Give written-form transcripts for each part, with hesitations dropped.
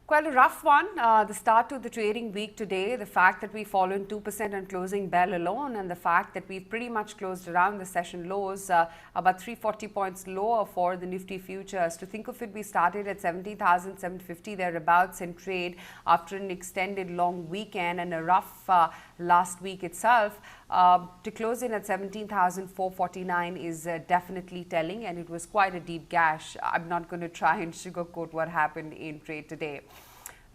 Quite a rough one. The start to the trading week today, the fact that we've fallen 2% on closing bell alone, and the fact that we've pretty much closed around the session lows, about 340 points lower for the Nifty futures. To think of it, we started at 17,750 thereabouts in trade after an extended long weekend and a rough last week itself. To close in at 17,449 is definitely telling, and it was quite a deep gash. I'm not going to try and sugarcoat what happened in trade today.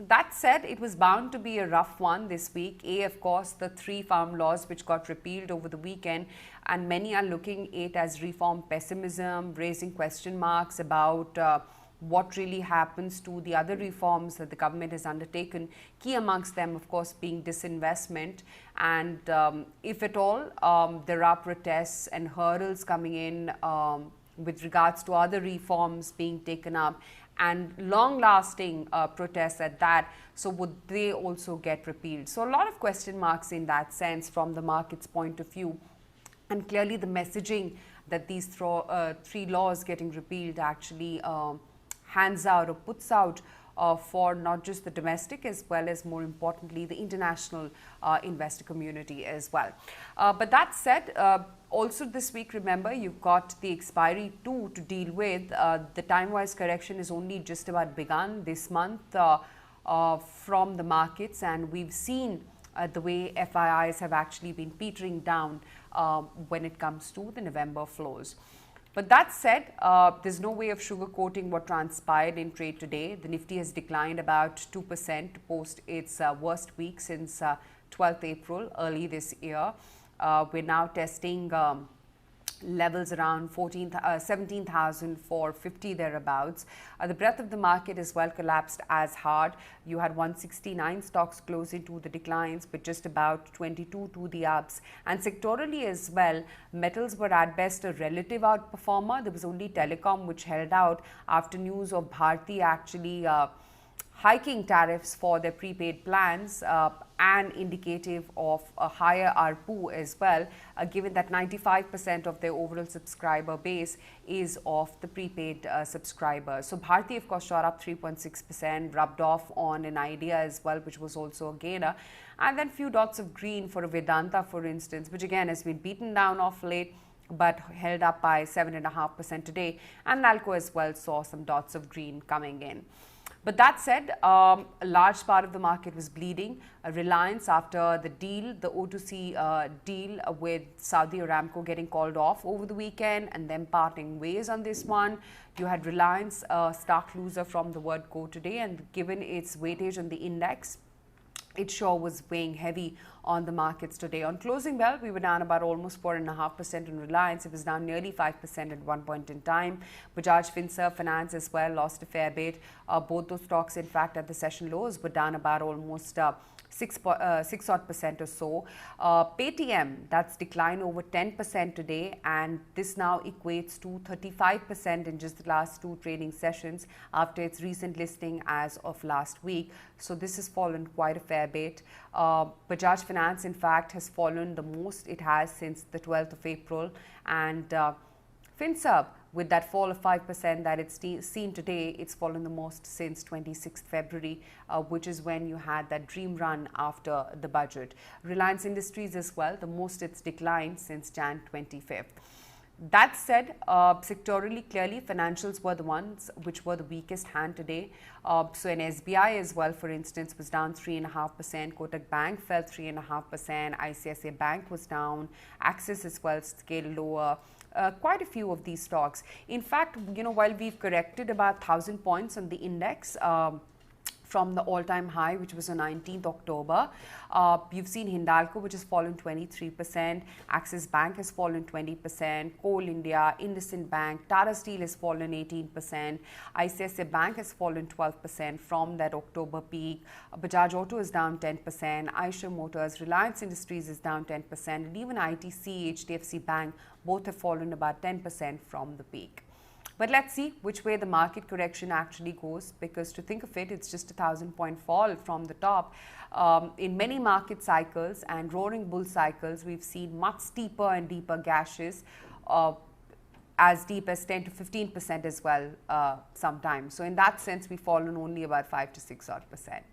That said, it was bound to be a rough one this week. Of course, the 3 farm laws which got repealed over the weekend, and many are looking at it as reform pessimism, raising question marks about what really happens to the other reforms that the government has undertaken, key amongst them, of course, being disinvestment. And if at all, there are protests and hurdles coming in with regards to other reforms being taken up, and long-lasting protests at that. So would they also get repealed? So a lot of question marks in that sense from the market's point of view. And clearly the messaging that these 3 laws getting repealed actually hands out or puts out for not just the domestic as well as, more importantly, the international investor community as well. But that said, also this week, remember, you've got the expiry 2 to deal with. The time-wise correction is only just about begun this month from the markets, and we've seen the way FIIs have actually been petering down when it comes to the November flows. But that said, there's no way of sugarcoating what transpired in trade today. The Nifty has declined about 2% to post its worst week since 12th April early this year. We're now testing levels around 17,450 thereabouts. The breadth of the market as well collapsed as hard. You had 169 stocks close into the declines, but just about 22 to the ups. And sectorally as well, metals were at best a relative outperformer. There was only telecom which held out after news of Bharti actually hiking tariffs for their prepaid plans and indicative of a higher ARPU as well, given that 95% of their overall subscriber base is of the prepaid subscribers. So Bharti, of course, shot up 3.6%, rubbed off on an idea as well, which was also a gainer. And then few dots of green for a Vedanta, for instance, which again has been beaten down off late, but held up by 7.5% today. And Nalco as well saw some dots of green coming in. But that said, a large part of the market was bleeding. Reliance, after the deal, the O2C deal with Saudi Aramco getting called off over the weekend and then parting ways on this one. You had Reliance, stark loser from the word go today, and given its weightage on the index, it sure was weighing heavy on the markets today. On closing bell, we were down about almost 4.5% on Reliance. It was down nearly 5% at one point in time. Bajaj Finserv Finance as well lost a fair bit. Both those stocks, in fact, at the session lows were down about almost 6% or so. PayTM, that's declined over 10% today, and this now equates to 35% in just the last 2 trading sessions after its recent listing as of last week. So this has fallen quite a fair bit. Bajaj Finance, in fact, has fallen the most it has since the 12th of April, and Finserv, with that fall of 5% that it's seen today, it's fallen the most since 26th February, which is when you had that dream run after the budget. Reliance Industries as well, the most it's declined since Jan 25th. That said, sectorally, clearly, financials were the ones which were the weakest hand today. So an SBI as well, for instance, was down 3.5%. Kotak Bank fell 3.5%. ICICI Bank was down. Axis as well scaled lower. Quite a few of these stocks. In fact, while we've corrected about 1,000 points on the index, from the all-time high, which was on 19th October. You've seen Hindalco, which has fallen 23%, Axis Bank has fallen 20%, Coal India, IndusInd Bank, Tata Steel has fallen 18%, ICICI Bank has fallen 12% from that October peak, Bajaj Auto is down 10%, Eicher Motors, Reliance Industries is down 10%, and even ITC, HDFC Bank, both have fallen about 10% from the peak. But let's see which way the market correction actually goes, because to think of it, it's just a 1,000-point fall from the top. In many market cycles and roaring bull cycles, we've seen much steeper and deeper gashes. as deep as 10 to 15% as well sometimes. So in that sense, we've fallen only about 5 to 6 odd percent.